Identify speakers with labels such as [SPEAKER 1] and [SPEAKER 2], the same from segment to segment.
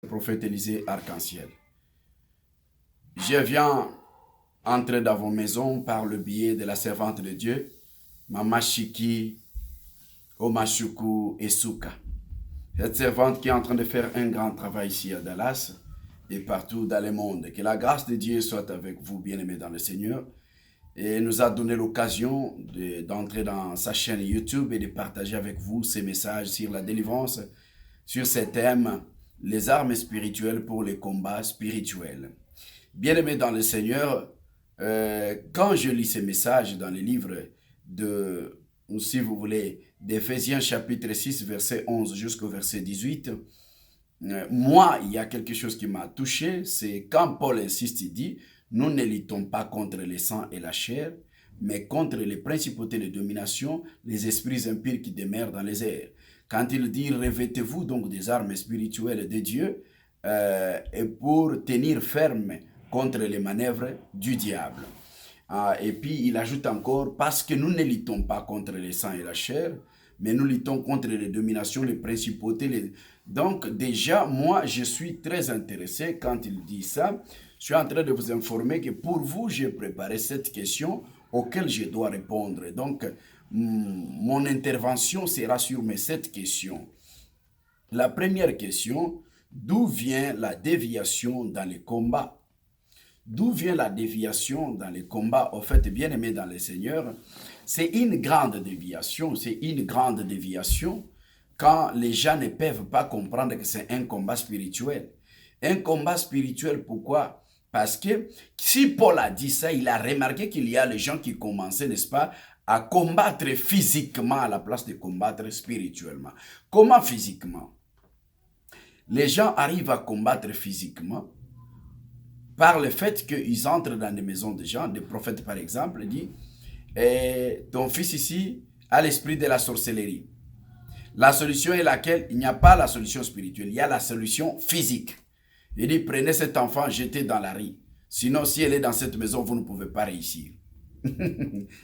[SPEAKER 1] prophète Élisée Arc-en-Ciel. Je viens entrer dans vos maisons par le biais de la servante de Dieu, Mama Shiki Omashuku Esuka. Cette servante qui est en train de faire un grand travail ici à Dallas et partout dans le monde. Que la grâce de Dieu soit avec vous, bien-aimés dans le Seigneur. Et nous a donné l'occasion d'entrer dans sa chaîne YouTube et de partager avec vous ces messages sur la délivrance, sur ces thèmes, les armes spirituelles pour les combats spirituels. Bien-aimés dans le Seigneur, quand je lis ces messages dans les livres de, si vous voulez, d'Éphésiens chapitre 6, verset 11 jusqu'au verset 18, moi, il y a quelque chose qui m'a touché, c'est quand Paul insiste, il dit, nous ne luttons pas contre le sang et la chair, mais contre les principautés de domination, les esprits impurs qui demeurent dans les airs. Quand il dit, revêtez-vous donc des armes spirituelles de Dieu, et pour tenir ferme contre les manœuvres du diable. Et puis il ajoute encore, parce que nous ne luttons pas contre le sang et la chair, mais nous luttons contre les dominations, les principautés. Donc déjà, moi, je suis très intéressé quand il dit ça. Je suis en train de vous informer que pour vous, j'ai préparé cette question auquel je dois répondre. Donc, mon intervention sera sur mes 7 questions. La première question, d'où vient la déviation dans les combats? D'où vient la déviation dans les combats? Au fait, bien aimé dans le Seigneur, c'est une grande déviation. C'est une grande déviation quand les gens ne peuvent pas comprendre que c'est un combat spirituel. Un combat spirituel, pourquoi? Parce que si Paul a dit ça, il a remarqué qu'il y a les gens qui commençaient, n'est-ce pas, à combattre physiquement à la place de combattre spirituellement. Comment physiquement? Les gens arrivent à combattre physiquement par le fait qu'ils entrent dans des maisons de gens, des prophètes par exemple, dit ton fils ici a l'esprit de la sorcellerie. La solution est laquelle? Il n'y a pas la solution spirituelle, il y a la solution physique. Il dit, prenez cet enfant, jetez dans la rue. Sinon, si elle est dans cette maison, vous ne pouvez pas réussir.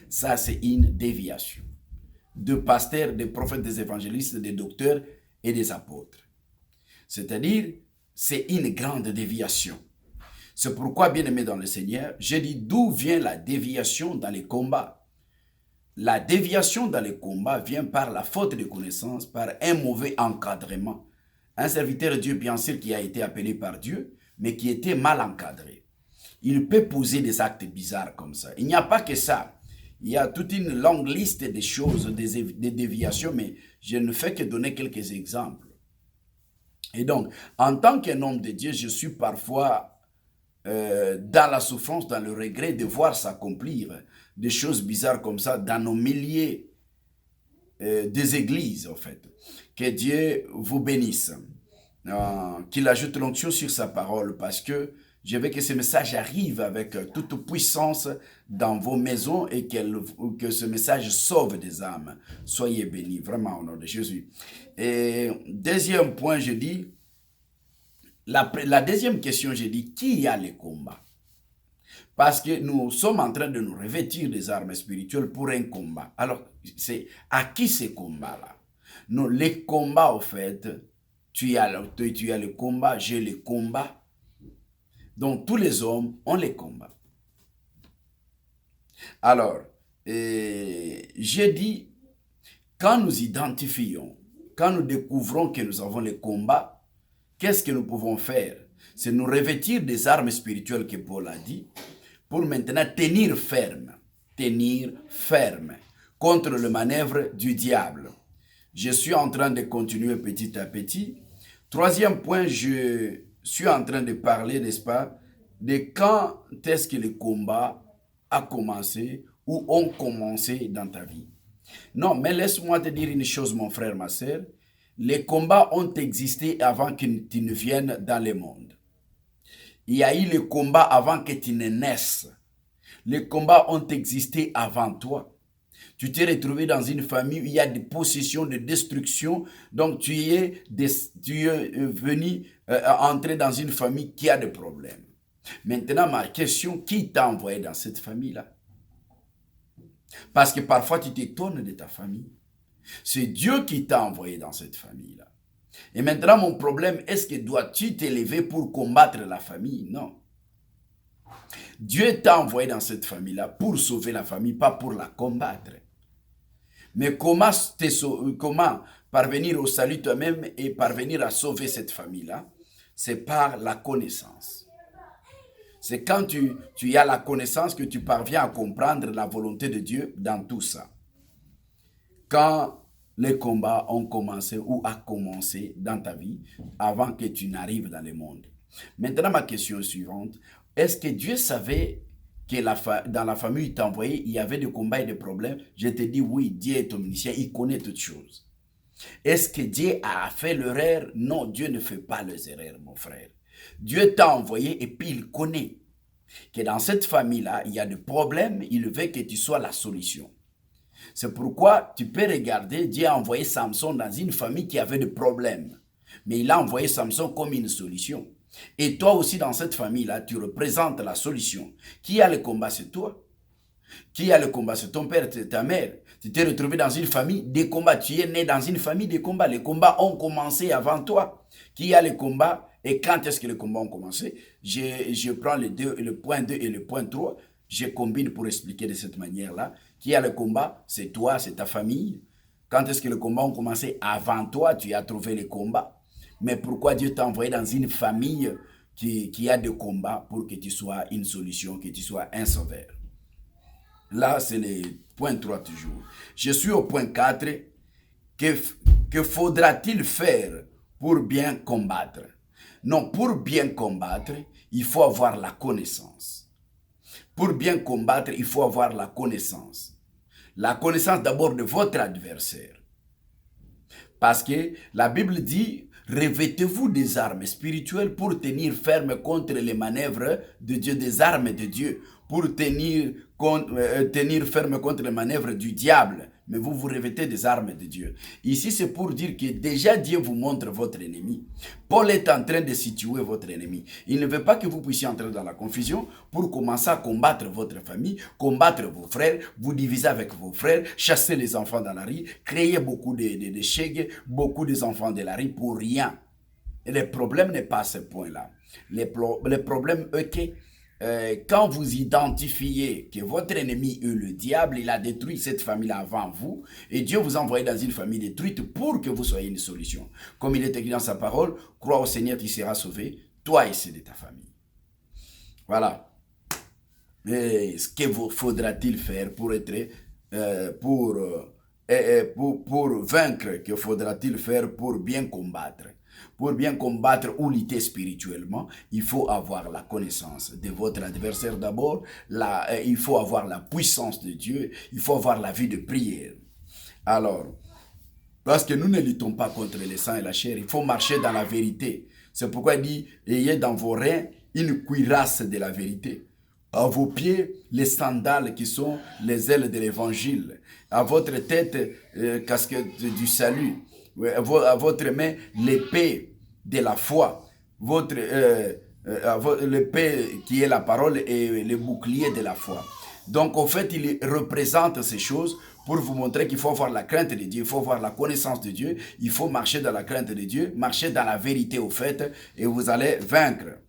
[SPEAKER 1] Ça, c'est une déviation. De pasteurs, des prophètes, des évangélistes, des docteurs et des apôtres. C'est-à-dire, c'est une grande déviation. C'est pourquoi, bien-aimé dans le Seigneur, j'ai dit d'où vient la déviation dans les combats. La déviation dans les combats vient par la faute de connaissance, par un mauvais encadrement. Un serviteur de Dieu, bien sûr, qui a été appelé par Dieu, mais qui était mal encadré. Il peut poser des actes bizarres comme ça. Il n'y a pas que ça. Il y a toute une longue liste de choses, des déviations, mais je ne fais que donner quelques exemples. Et donc, en tant qu'un homme de Dieu, je suis parfois dans la souffrance, dans le regret de voir s'accomplir des choses bizarres comme ça dans nos milliers des églises, en fait. Que Dieu vous bénisse, qu'il ajoute l'onction sur sa parole, parce que je veux que ce message arrive avec toute puissance dans vos maisons et que ce message sauve des âmes. Soyez bénis, vraiment, au nom de Jésus. Et deuxième point, je dis, la deuxième question, j'ai dit, qui a les combats? Parce que nous sommes en train de nous revêtir des armes spirituelles pour un combat. Alors, c'est à qui ces combats-là? Non, les combats, au fait, tu as le combat, j'ai le combat. Donc, tous les hommes ont les combats. Alors, j'ai dit, quand nous identifions, quand nous découvrons que nous avons les combats, qu'est-ce que nous pouvons faire? C'est nous revêtir des armes spirituelles que Paul a dit, pour maintenant tenir ferme contre le manœuvre du diable. Je suis en train de continuer petit à petit. Troisième point, je suis en train de parler, n'est-ce pas, de quand est-ce que le combat a commencé ou ont commencé dans ta vie. Non, mais laisse-moi te dire une chose, mon frère, ma soeur. Les combats ont existé avant que tu ne viennes dans le monde. Il y a eu le combat avant que tu ne naisses. Les combats ont existé avant toi. Tu t'es retrouvé dans une famille où il y a des possessions, de destruction. Donc tu es venu entrer dans une famille qui a des problèmes. Maintenant, ma question, qui t'a envoyé dans cette famille-là? Parce que parfois tu t'étonnes de ta famille. C'est Dieu qui t'a envoyé dans cette famille-là. Et maintenant, mon problème, est-ce que dois-tu t'élever pour combattre la famille? Non. Dieu t'a envoyé dans cette famille-là pour sauver la famille, pas pour la combattre. Mais comment parvenir au salut toi-même et parvenir à sauver cette famille-là? C'est par la connaissance. C'est quand tu as la connaissance que tu parviens à comprendre la volonté de Dieu dans tout ça. Quand les combats ont commencé ou a commencé dans ta vie avant que tu n'arrives dans le monde. Maintenant, ma question suivante, est-ce que Dieu savait que dans la famille il t'a envoyé, il y avait des combats et des problèmes? Je te dis oui, Dieu est omniscient, il connaît toutes choses. Est-ce que Dieu a fait l'erreur? Non, Dieu ne fait pas les erreurs, mon frère. Dieu t'a envoyé et puis il connaît que dans cette famille-là, il y a des problèmes, il veut que tu sois la solution. C'est pourquoi tu peux regarder, Dieu a envoyé Samson dans une famille qui avait des problèmes. Mais il a envoyé Samson comme une solution. Et toi aussi dans cette famille-là, tu représentes la solution. Qui a le combat? C'est toi. Qui a le combat? C'est ton père, ta mère. Tu t'es retrouvé dans une famille des combats. Tu es né dans une famille des combats. Les combats ont commencé avant toi. Qui a le combat? Et quand est-ce que les combats ont commencé? Je prends le point 2 et le point 3. Je combine pour expliquer de cette manière-là. Qui a le combat? C'est toi, c'est ta famille. Quand est-ce que les combats ont commencé? Avant toi, tu as trouvé les combats. Mais pourquoi Dieu t'a envoyé dans une famille qui a des combats pour que tu sois une solution, que tu sois un sauveur? Là, c'est le point 3 toujours. Je suis au point 4. Que faudra-t-il faire pour bien combattre? Non, pour bien combattre, il faut avoir la connaissance. Pour bien combattre, il faut avoir la connaissance. La connaissance d'abord de votre adversaire. Parce que la Bible dit, revêtez-vous des armes spirituelles pour tenir ferme contre les manœuvres de Dieu, des armes de Dieu, pour tenir ferme contre les manœuvres du diable. Mais vous vous revêtez des armes de Dieu. Ici, c'est pour dire que déjà Dieu vous montre votre ennemi. Paul est en train de situer votre ennemi. Il ne veut pas que vous puissiez entrer dans la confusion pour commencer à combattre votre famille, combattre vos frères, vous diviser avec vos frères, chasser les enfants dans la rue, créer beaucoup de chèques, beaucoup des enfants de la rue pour rien. Et le problème n'est pas à ce point-là. Le problème est que quand vous identifiez que votre ennemi est le diable, il a détruit cette famille avant vous, et Dieu vous a envoyé dans une famille détruite pour que vous soyez une solution. Comme il est écrit dans sa parole, crois au Seigneur, tu seras sauvé, toi et ceux de ta famille. Voilà. Et ce que faudra-t-il faire pour être, pour vaincre? Que faudra-t-il faire pour bien combattre? Pour bien combattre ou lutter spirituellement, il faut avoir la connaissance de votre adversaire d'abord, il faut avoir la puissance de Dieu, il faut avoir la vie de prière. Alors, parce que nous ne luttons pas contre le sang et la chair, il faut marcher dans la vérité. C'est pourquoi il dit, ayez dans vos reins une cuirasse de la vérité. À vos pieds, les sandales qui sont les ailes de l'évangile. À votre tête, casquette du salut. À votre main, l'épée de la foi. L'épée qui est la parole et le bouclier de la foi. Donc, en fait, il représente ces choses pour vous montrer qu'il faut avoir la crainte de Dieu, il faut avoir la connaissance de Dieu, il faut marcher dans la crainte de Dieu, marcher dans la vérité au fait, et vous allez vaincre.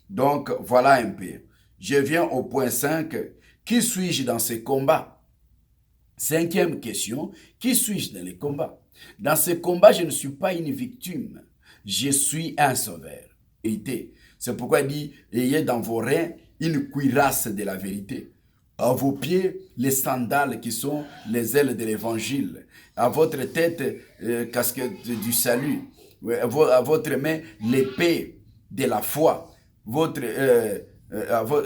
[SPEAKER 1] Donc, voilà un peu. Je viens au point 5. Qui suis-je dans ces combats? Cinquième question. Qui suis-je dans les combats? Dans ces combats, je ne suis pas une victime. Je suis un sauveur. C'est pourquoi il dit, ayez dans vos reins une cuirasse de la vérité. À vos pieds, les sandales qui sont les ailes de l'évangile. À votre tête, casquette du salut. À votre main, l'épée de la foi.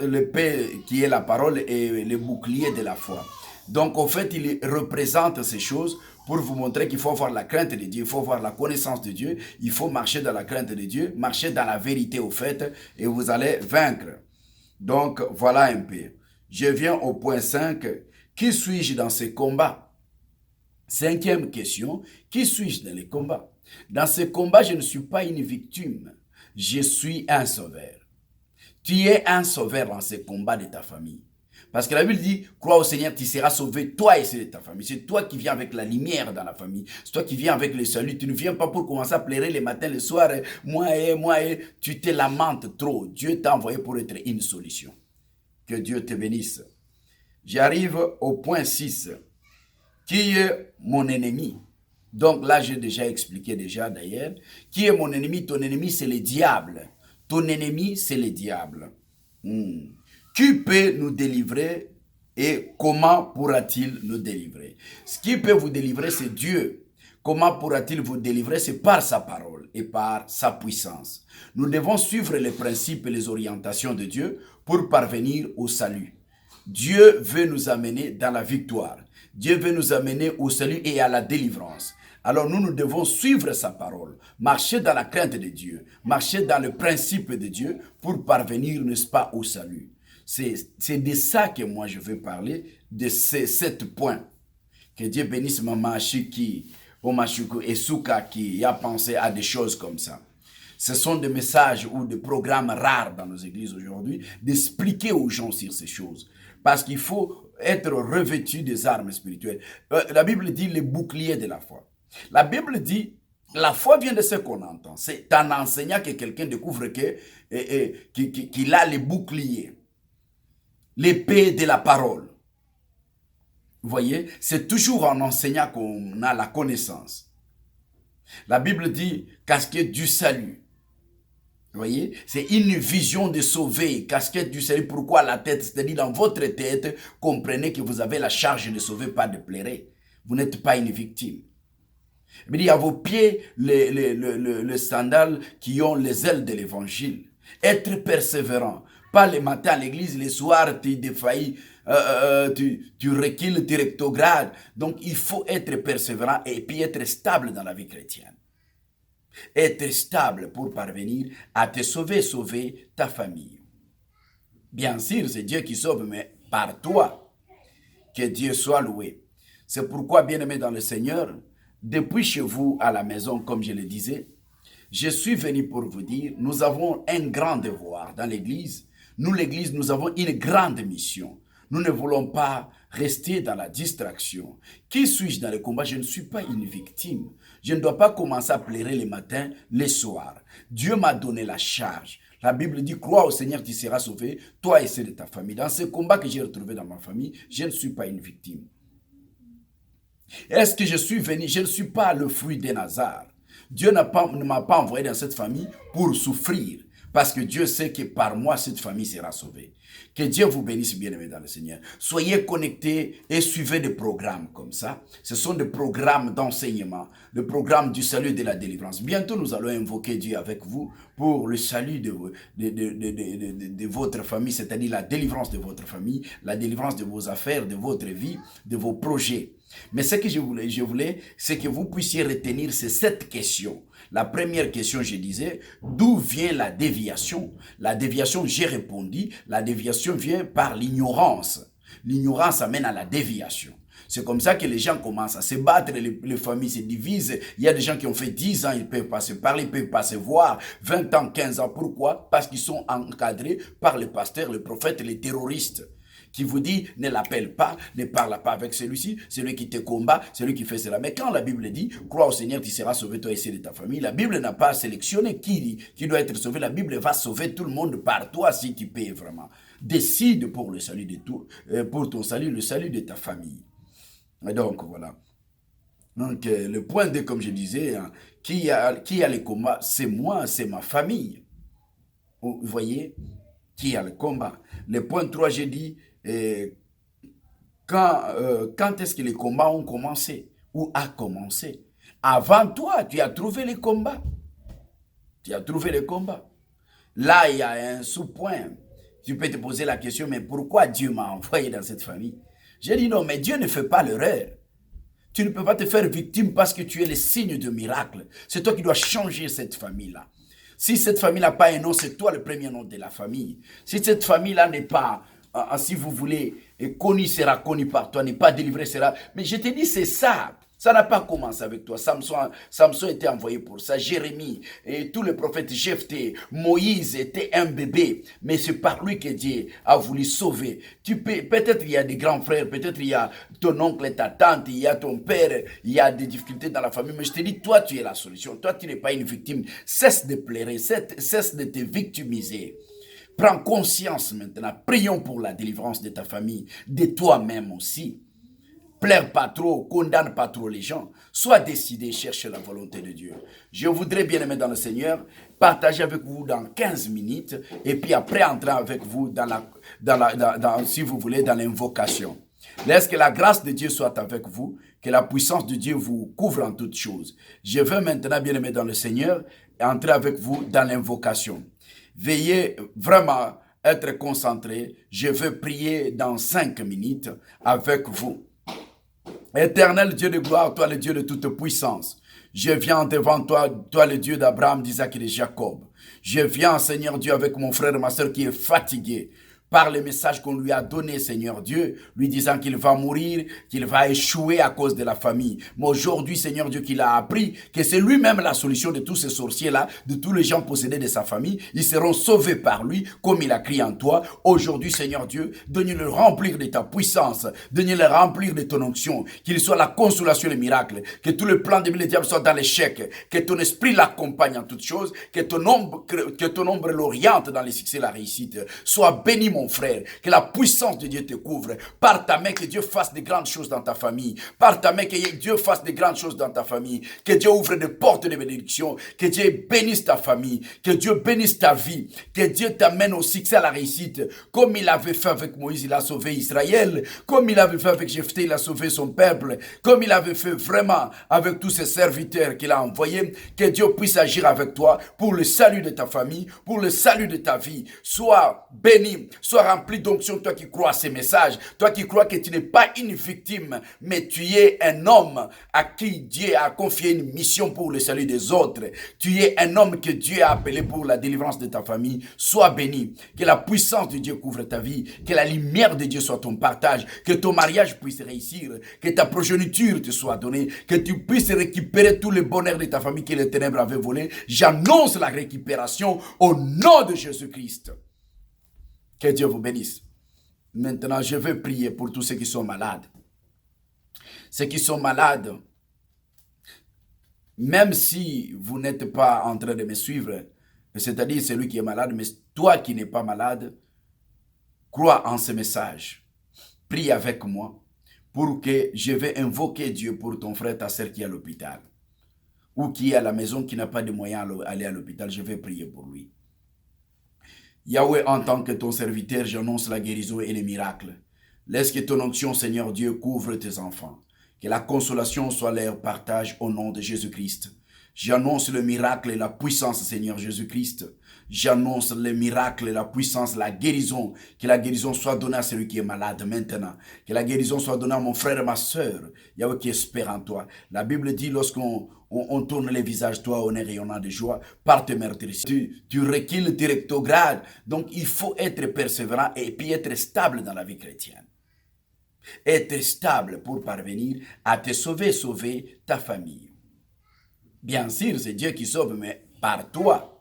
[SPEAKER 1] L'épée qui est la parole et le bouclier de la foi. Donc, en fait, il représente ces choses pour vous montrer qu'il faut avoir la crainte de Dieu, il faut avoir la connaissance de Dieu, il faut marcher dans la crainte de Dieu, marcher dans la vérité au fait, et vous allez vaincre. Donc, voilà un peu. Je viens au point 5. Qui suis-je dans ces combats? Cinquième question. Qui suis-je dans les combats? Dans ces combats, je ne suis pas une victime. Je suis un sauveur. Tu es un sauveur dans ces combats de ta famille. Parce que la Bible dit, crois au Seigneur, tu seras sauvé, toi et ceux de ta famille. C'est toi qui viens avec la lumière dans la famille. C'est toi qui viens avec le salut. Tu ne viens pas pour commencer à pleurer les matins, le soir. Moi, tu te lamentes trop. Dieu t'a envoyé pour être une solution. Que Dieu te bénisse. J'arrive au point 6. Qui est mon ennemi? Donc là, j'ai déjà expliqué d'ailleurs. Qui est mon ennemi? Ton ennemi, c'est le diable. Ton ennemi, c'est le diable. Qui peut nous délivrer et comment pourra-t-il nous délivrer? Ce qui peut vous délivrer, c'est Dieu. Comment pourra-t-il vous délivrer? C'est par sa parole et par sa puissance. Nous devons suivre les principes et les orientations de Dieu pour parvenir au salut. Dieu veut nous amener dans la victoire. Dieu veut nous amener au salut et à la délivrance. Alors nous devons suivre sa parole, marcher dans la crainte de Dieu, marcher dans le principe de Dieu pour parvenir, n'est-ce pas, au salut. C'est de ça que moi je veux parler, de ces 7 points. Que Dieu bénisse Maman Chiki, Omashuku et Souka qui a pensé à des choses comme ça. Ce sont des messages ou des programmes rares dans nos églises aujourd'hui d'expliquer aux gens sur ces choses. Parce qu'il faut être revêtu des armes spirituelles. La Bible dit les boucliers de la foi. La Bible dit, la foi vient de ce qu'on entend. C'est en enseignant que quelqu'un découvre qu'il a les boucliers, l'épée de la parole. Vous voyez, c'est toujours en enseignant qu'on a la connaissance. La Bible dit, casquette du salut. Vous voyez, c'est une vision de sauver, casquette du salut. Pourquoi la tête? C'est-à-dire dans votre tête, comprenez que vous avez la charge de sauver, pas de pleurer. Vous n'êtes pas une victime. Il y a à vos pieds les sandales qui ont les ailes de l'évangile. Être persévérant. Pas le matin à l'église, les soirs, tu défaillis, tu recules, tu rétrogrades. Donc, il faut être persévérant et puis être stable dans la vie chrétienne. Être stable pour parvenir à te sauver, sauver ta famille. Bien sûr, c'est Dieu qui sauve, mais par toi, que Dieu soit loué. C'est pourquoi, bien-aimés dans le Seigneur, depuis chez vous à la maison, comme je le disais, je suis venu pour vous dire, nous avons un grand devoir dans l'Église. Nous, l'Église, nous avons une grande mission. Nous ne voulons pas rester dans la distraction. Qui suis-je dans le combat? Je ne suis pas une victime. Je ne dois pas commencer à pleurer les matins, les soirs. Dieu m'a donné la charge. La Bible dit, crois au Seigneur, tu seras sauvé, toi et ceux de ta famille. Dans ce combat que j'ai retrouvé dans ma famille, je ne suis pas une victime. Est-ce que je suis venu? Je ne suis pas le fruit d'un hasard. Dieu ne m'a pas envoyé dans cette famille pour souffrir. Parce que Dieu sait que par moi, cette famille sera sauvée. Que Dieu vous bénisse, bien-aimés dans le Seigneur. Soyez connectés et suivez des programmes comme ça. Ce sont des programmes d'enseignement, des programmes du salut et de la délivrance. Bientôt, nous allons invoquer Dieu avec vous pour le salut de votre famille, c'est-à-dire la délivrance de votre famille, la délivrance de vos affaires, de votre vie, de vos projets. Mais ce que je voulais, c'est que vous puissiez retenir ces 7 questions. La première question, je disais, d'où vient la déviation? La déviation, j'ai répondu, la déviation vient par l'ignorance. L'ignorance amène à la déviation. C'est comme ça que les gens commencent à se battre, les familles se divisent. Il y a des gens qui ont fait 10 ans, ils ne peuvent pas se parler, ils ne peuvent pas se voir. 20 ans, 15 ans, pourquoi? Parce qu'ils sont encadrés par le pasteur, le prophète, les terroristes. Qui vous dit, ne l'appelle pas, ne parle pas avec celui-ci, celui qui te combat, celui qui fait cela. Mais quand la Bible dit, crois au Seigneur, tu seras sauvé, toi et ceux de ta famille, la Bible n'a pas sélectionné qui doit être sauvé. La Bible va sauver tout le monde par toi si tu peux vraiment. Décide pour le salut de tout, pour ton salut, le salut de ta famille. Et donc, voilà. Donc, le point 2, comme je disais, hein, qui a le combat? C'est moi, c'est ma famille. Vous voyez? Qui a le combat? Le point 3, j'ai dit, quand est-ce que les combats ont commencé ou a commencé? Avant toi, tu as trouvé les combats. Tu as trouvé les combats. Là, il y a un sous-point. Tu peux te poser la question, mais pourquoi Dieu m'a envoyé dans cette famille? J'ai dit non, mais Dieu ne fait pas l'erreur. Tu ne peux pas te faire victime parce que tu es le signe de miracle. C'est toi qui dois changer cette famille-là. Si cette famille n'a pas un nom, c'est toi le premier nom de la famille. Si cette famille-là n'est pas, si vous voulez, connu sera connu par toi, n'est pas délivré sera. Mais je te dis, c'est ça. Ça n'a pas commencé avec toi. Samson était envoyé pour ça. Jérémie et tous les prophètes, Jephthé, Moïse était un bébé. Mais c'est par lui que Dieu a voulu sauver. Peut-être il y a des grands frères, peut-être il y a ton oncle et ta tante, il y a ton père, il y a des difficultés dans la famille. Mais je te dis, toi, tu es la solution. Toi, tu n'es pas une victime. Cesse de pleurer, cesse de te victimiser. Prends conscience maintenant. Prions pour la délivrance de ta famille, de toi-même aussi. Plaire pas trop, condamne pas trop les gens. Sois décidé, cherche la volonté de Dieu. Je voudrais, bien aimé dans le Seigneur, partager avec vous dans 15 minutes et puis après entrer avec vous si vous voulez, dans l'invocation. Laisse que la grâce de Dieu soit avec vous, que la puissance de Dieu vous couvre en toutes choses. Je veux maintenant, bien aimé dans le Seigneur, entrer avec vous dans l'invocation. Veillez vraiment être concentré. Je veux prier dans 5 minutes avec vous. Éternel Dieu de gloire, toi le Dieu de toute puissance, je viens devant toi, toi le Dieu d'Abraham, d'Isaac et de Jacob. Je viens, Seigneur Dieu, avec mon frère et ma soeur qui est fatigué par le message qu'on lui a donné, Seigneur Dieu, lui disant qu'il va mourir, qu'il va échouer à cause de la famille. Mais aujourd'hui, Seigneur Dieu, qu'il a appris que c'est lui-même la solution de tous ces sorciers-là, de tous les gens possédés de sa famille. Ils seront sauvés par lui, comme il a crié en toi. Aujourd'hui, Seigneur Dieu, donne-le remplir de ta puissance, donne-le remplir de ton onction, qu'il soit la consolation et le miracle, que tout le plan de le diable soit dans l'échec, que ton esprit l'accompagne en toutes choses, que ton ombre l'oriente dans les succès et la réussite. Sois béni, mon frère, que la puissance de Dieu te couvre. Par ta main, que Dieu fasse de grandes choses dans ta famille. Par ta main, que Dieu fasse de grandes choses dans ta famille. Que Dieu ouvre des portes de bénédiction. Que Dieu bénisse ta famille. Que Dieu bénisse ta vie. Que Dieu t'amène au succès, à la réussite. Comme il avait fait avec Moïse, il a sauvé Israël. Comme il avait fait avec Jephthé, il a sauvé son peuple. Comme il avait fait vraiment avec tous ses serviteurs qu'il a envoyés. Que Dieu puisse agir avec toi pour le salut de ta famille, pour le salut de ta vie. Sois béni. Sois rempli d'onction, toi qui crois à ces messages, toi qui crois que tu n'es pas une victime, mais tu es un homme à qui Dieu a confié une mission pour le salut des autres. Tu es un homme que Dieu a appelé pour la délivrance de ta famille. Sois béni, que la puissance de Dieu couvre ta vie, que la lumière de Dieu soit ton partage, que ton mariage puisse réussir, que ta progéniture te soit donnée, que tu puisses récupérer tout le bonheur de ta famille que les ténèbres avaient volé. J'annonce la récupération au nom de Jésus-Christ. Que Dieu vous bénisse. Maintenant, je vais prier pour tous ceux qui sont malades. Ceux qui sont malades, même si vous n'êtes pas en train de me suivre, c'est-à-dire celui qui est malade, mais toi qui n'es pas malade, crois en ce message. Prie avec moi pour que je vais invoquer Dieu pour ton frère, ta soeur qui est à l'hôpital ou qui est à la maison, qui n'a pas de moyens d'aller à l'hôpital. Je vais prier pour lui. Yahweh, en tant que ton serviteur, j'annonce la guérison et les miracles. Laisse que ton onction, Seigneur Dieu, couvre tes enfants. Que la consolation soit leur partage au nom de Jésus-Christ. J'annonce le miracle et la puissance, Seigneur Jésus-Christ. J'annonce le miracle, la puissance, la guérison. Que la guérison soit donnée à celui qui est malade maintenant. Que la guérison soit donnée à mon frère et ma soeur. Yahweh qui espère en toi. La Bible dit lorsqu'on tourne les visages, toi, on est rayonnant de joie par tes meurtrissures. Tu recules, tu rétrogrades. Donc, il faut être persévérant et puis être stable dans la vie chrétienne. Être stable pour parvenir à te sauver ta famille. Bien sûr, c'est Dieu qui sauve, mais par toi.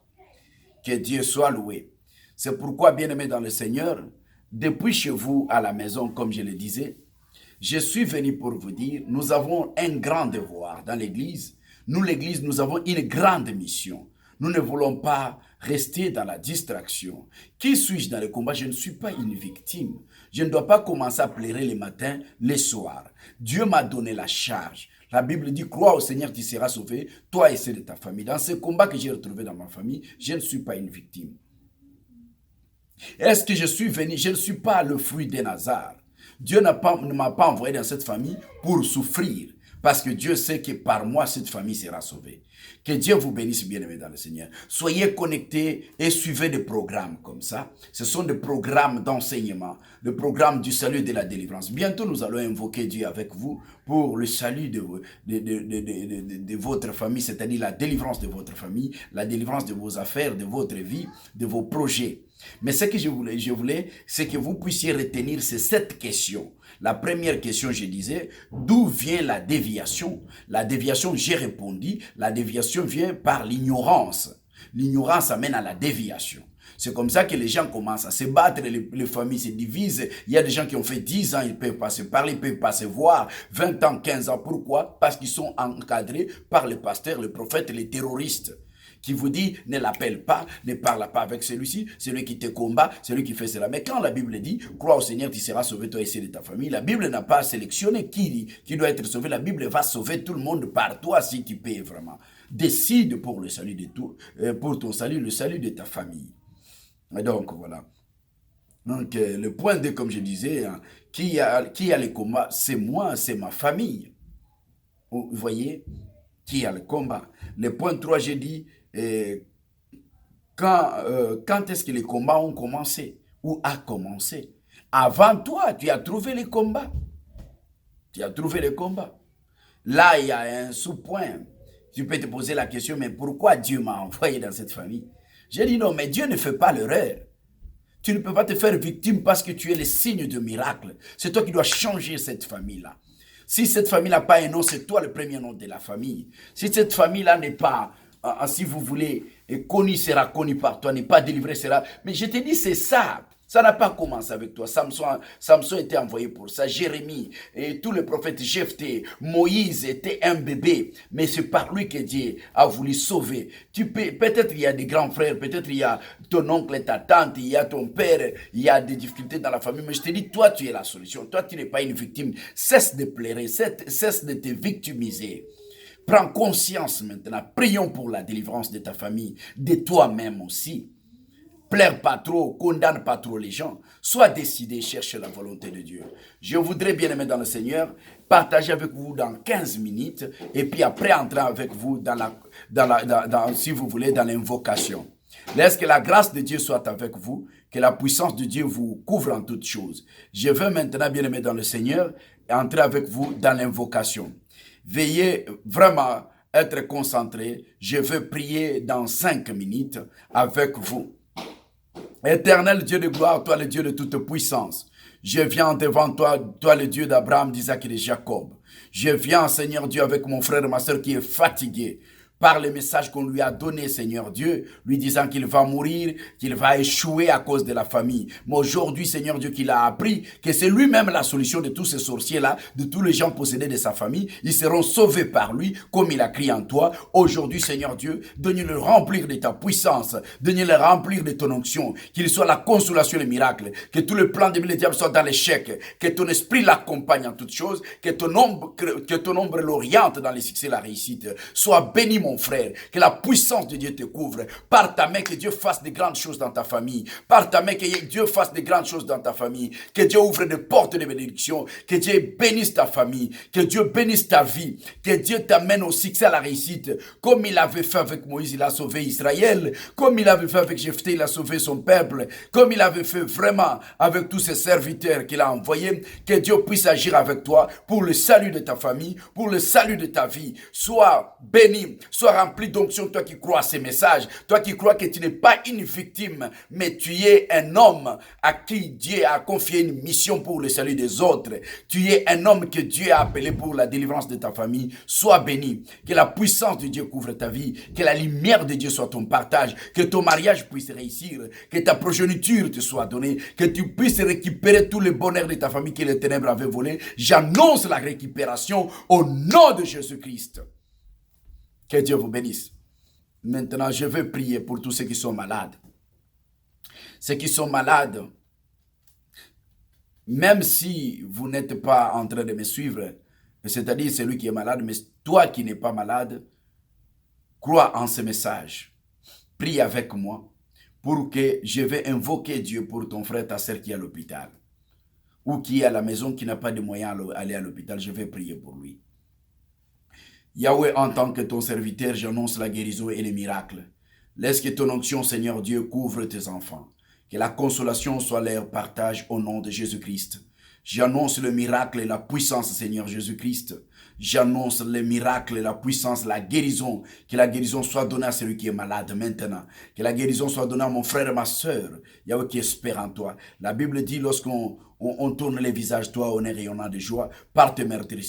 [SPEAKER 1] Que Dieu soit loué. C'est pourquoi, bien-aimés dans le Seigneur, depuis chez vous à la maison, comme je le disais, je suis venu pour vous dire, nous avons un grand devoir dans l'Église. Nous, l'Église, nous avons une grande mission. Nous ne voulons pas rester dans la distraction. Qui suis-je dans le combat? Je ne suis pas une victime. Je ne dois pas commencer à pleurer les matins, les soirs. Dieu m'a donné la charge. La Bible dit, crois au Seigneur, tu seras sauvé, toi et ceux de ta famille. Dans ce combat que j'ai retrouvé dans ma famille, je ne suis pas une victime. Est-ce que je suis venu? Je ne suis pas le fruit d'un hasard. Dieu ne m'a pas envoyé dans cette famille pour souffrir. Parce que Dieu sait que par moi, cette famille sera sauvée. Que Dieu vous bénisse, bien-aimés dans le Seigneur. Soyez connectés et suivez des programmes comme ça. Ce sont des programmes d'enseignement, des programmes du salut et de la délivrance. Bientôt, nous allons invoquer Dieu avec vous pour le salut de votre famille, c'est-à-dire la délivrance de votre famille, la délivrance de vos affaires, de votre vie, de vos projets. Mais ce que je voulais, c'est que vous puissiez retenir ces 7 questions. La première question, je disais, d'où vient la déviation? La déviation, j'ai répondu, la déviation vient par l'ignorance. L'ignorance amène à la déviation. C'est comme ça que les gens commencent à se battre, les familles se divisent. Il y a des gens qui ont fait 10 ans, ils ne peuvent pas se parler, ils ne peuvent pas se voir. 20 ans, 15 ans, pourquoi? Parce qu'ils sont encadrés par le pasteur, le prophète, les terroristes qui vous dit ne l'appelle pas, ne parle pas avec celui-ci, celui qui te combat, celui qui fait cela. Mais quand la Bible dit, crois au Seigneur, tu seras sauvé toi et ceux de ta famille, la Bible n'a pas sélectionné qui doit être sauvé. La Bible va sauver tout le monde par toi si tu peux vraiment. Décide pour le salut de tout, pour ton salut, le salut de ta famille. Et donc voilà. Donc le point 2, comme je disais, hein, qui a le combat? C'est moi, c'est ma famille. Vous voyez, qui a le combat? Le point 3, j'ai dit, quand est-ce que les combats ont commencé ou a commencé? Avant toi, tu as trouvé les combats. Tu as trouvé les combats. Là, il y a un sous-point. Tu peux te poser la question, mais pourquoi Dieu m'a envoyé dans cette famille? J'ai dit non, mais Dieu ne fait pas l'erreur. Tu ne peux pas te faire victime parce que tu es le signe de miracle. C'est toi qui dois changer cette famille-là. Si cette famille n'a pas un nom, c'est toi le premier nom de la famille. Si cette famille-là n'est pas, si vous voulez, connu sera connu par toi, n'est pas délivré sera. Mais je te dis, c'est ça. Ça n'a pas commencé avec toi. Samson était envoyé pour ça. Jérémie et tous les prophètes, Jephthé, Moïse était un bébé. Mais c'est par lui que Dieu a voulu sauver. Peut-être il y a des grands frères, peut-être il y a ton oncle et ta tante, il y a ton père, il y a des difficultés dans la famille. Mais je te dis, toi, tu es la solution. Toi, tu n'es pas une victime. Cesse de pleurer, cesse de te victimiser. Prends conscience maintenant. Prions pour la délivrance de ta famille, de toi-même aussi. Plaire pas trop, condamne pas trop les gens. Sois décidé, cherche la volonté de Dieu. Je voudrais, bien aimé dans le Seigneur, partager avec vous dans 15 minutes et puis après entrer avec vous si vous voulez, dans l'invocation. Laisse que la grâce de Dieu soit avec vous, que la puissance de Dieu vous couvre en toutes choses. Je veux maintenant, bien aimé dans le Seigneur, entrer avec vous dans l'invocation. Veillez vraiment être concentré. Je veux prier dans 5 minutes avec vous. Éternel Dieu de gloire, toi le Dieu de toute puissance, je viens devant toi, toi le Dieu d'Abraham, d'Isaac et de Jacob. Je viens, Seigneur Dieu, avec mon frère et ma soeur qui est fatigué par le message qu'on lui a donné, Seigneur Dieu, lui disant qu'il va mourir, qu'il va échouer à cause de la famille. Mais aujourd'hui, Seigneur Dieu, qu'il a appris que c'est lui-même la solution de tous ces sorciers-là, de tous les gens possédés de sa famille. Ils seront sauvés par lui, comme il a crié en toi. Aujourd'hui, Seigneur Dieu, donne-le remplir de ta puissance, donne-le remplir de ton onction, qu'il soit la consolation et le miracle, que tout le plan de le diable soit dans l'échec, que ton esprit l'accompagne en toutes choses, que ton ombre l'oriente dans les succès et la réussite. Sois béni, mon frère, que la puissance de Dieu te couvre. Par ta main, que Dieu fasse de grandes choses dans ta famille. Par ta main, que Dieu fasse de grandes choses dans ta famille. Que Dieu ouvre des portes de bénédiction. Que Dieu bénisse ta famille. Que Dieu bénisse ta vie. Que Dieu t'amène au succès, à la réussite. Comme il avait fait avec Moïse, il a sauvé Israël. Comme il avait fait avec Jephthé, il a sauvé son peuple. Comme il avait fait vraiment avec tous ses serviteurs qu'il a envoyés. Que Dieu puisse agir avec toi pour le salut de ta famille, pour le salut de ta vie. Sois béni. Sois rempli d'onction, toi qui crois à ces messages, toi qui crois que tu n'es pas une victime, mais tu es un homme à qui Dieu a confié une mission pour le salut des autres. Tu es un homme que Dieu a appelé pour la délivrance de ta famille. Sois béni. Que la puissance de Dieu couvre ta vie. Que la lumière de Dieu soit ton partage. Que ton mariage puisse réussir. Que ta progéniture te soit donnée. Que tu puisses récupérer tout le bonheur de ta famille que les ténèbres avaient volé. J'annonce la récupération au nom de Jésus-Christ. Que Dieu vous bénisse. Maintenant, je vais prier pour tous ceux qui sont malades. Ceux qui sont malades, même si vous n'êtes pas en train de me suivre, c'est-à-dire celui qui est malade, mais toi qui n'es pas malade, crois en ce message. Prie avec moi pour que je vais invoquer Dieu pour ton frère, ta soeur qui est à l'hôpital ou qui est à la maison, qui n'a pas de moyens d'aller à l'hôpital. Je vais prier pour lui. Yahweh, en tant que ton serviteur, j'annonce la guérison et les miracles. Laisse que ton onction, Seigneur Dieu, couvre tes enfants. Que la consolation soit leur partage au nom de Jésus-Christ. J'annonce le miracle et la puissance, Seigneur Jésus-Christ. J'annonce le miracle, la puissance, la guérison. Que la guérison soit donnée à celui qui est malade maintenant. Que la guérison soit donnée à mon frère et ma soeur. Yahweh qui espère en toi. La Bible dit lorsqu'on tourne les visages, toi, on est rayonnant de joie par tes meurtres.